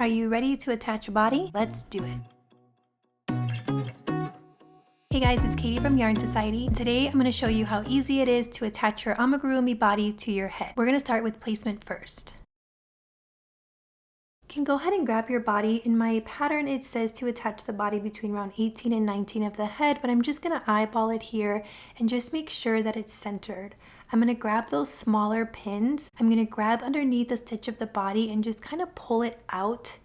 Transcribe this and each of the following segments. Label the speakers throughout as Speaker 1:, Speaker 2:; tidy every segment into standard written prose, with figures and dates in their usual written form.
Speaker 1: Are you ready to attach a body? Let's do it. Hey guys, it's Katie from Yarn Society. Today I'm going to show you how easy it is to attach your amigurumi body to your head. We're going to start with placement first. You can go ahead and grab your body. In my pattern it says to attach the body between around 18 and 19 of the head, but I'm just going to eyeball it here and just make sure that it's centered. I'm going to grab those smaller pins. I'm going to grab underneath the stitch of the body and just kind of pull it out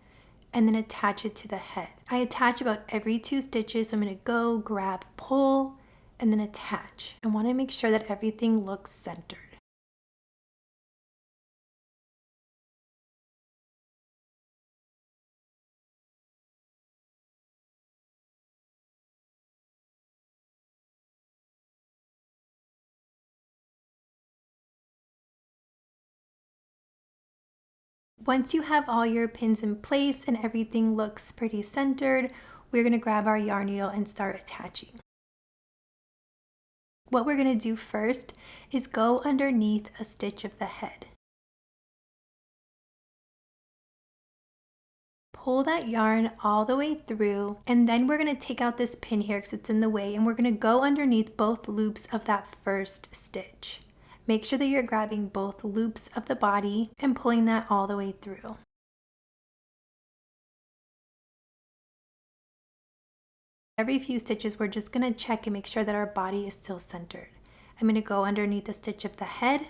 Speaker 1: and then attach it to the head. I attach about every 2 stitches, so I'm going to go, grab, pull, and then attach. I want to make sure that everything looks centered. Once you have all your pins in place and everything looks pretty centered, we're going to grab our yarn needle and start attaching. What we're going to do first is go underneath a stitch of the head. Pull that yarn all the way through, and then we're going to take out this pin here because it's in the way, and we're going to go underneath both loops of that first stitch. Make sure that you're grabbing both loops of the body and pulling that all the way through. Every few stitches, we're just going to check and make sure that our body is still centered. I'm going to go underneath the stitch of the head,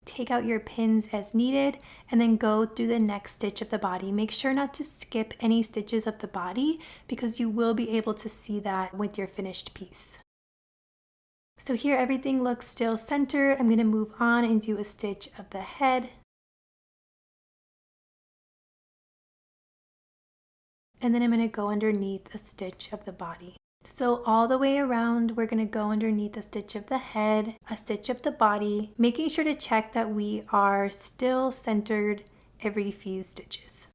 Speaker 1: take out your pins as needed, and then go through the next stitch of the body. Make sure not to skip any stitches of the body because you will be able to see that with your finished piece. So here everything looks still centered. I'm going to move on and do a stitch of the head. And then I'm going to go underneath a stitch of the body. So all the way around, we're going to go underneath a stitch of the head, a stitch of the body, making sure to check that we are still centered every few stitches.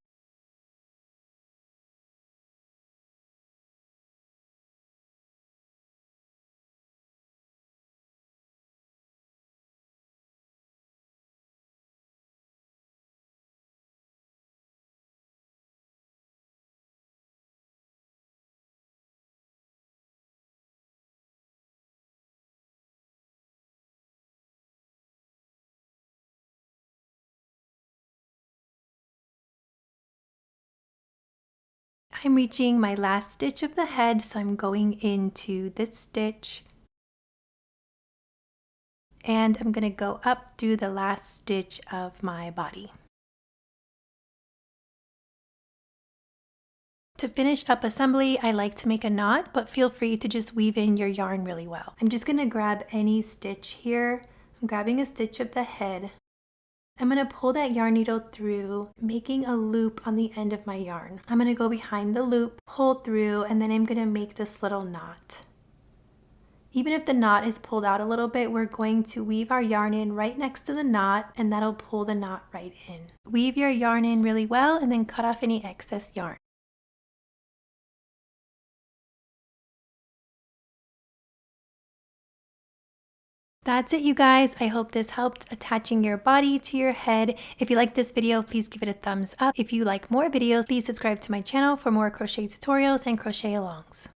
Speaker 1: I'm reaching my last stitch of the head, so I'm going into this stitch and I'm going to go up through the last stitch of my body. To finish up assembly, I like to make a knot, but feel free to just weave in your yarn really well. I'm just going to grab any stitch here. I'm grabbing a stitch of the head. I'm going to pull that yarn needle through, making a loop on the end of my yarn. I'm going to go behind the loop, pull through, and then I'm going to make this little knot. Even if the knot is pulled out a little bit, we're going to weave our yarn in right next to the knot, and that'll pull the knot right in. Weave your yarn in really well, and then cut off any excess yarn. That's it, you guys. I hope this helped attaching your body to your head. If you like this video, please give it a thumbs up. If you like more videos, please subscribe to my channel for more crochet tutorials and crochet alongs.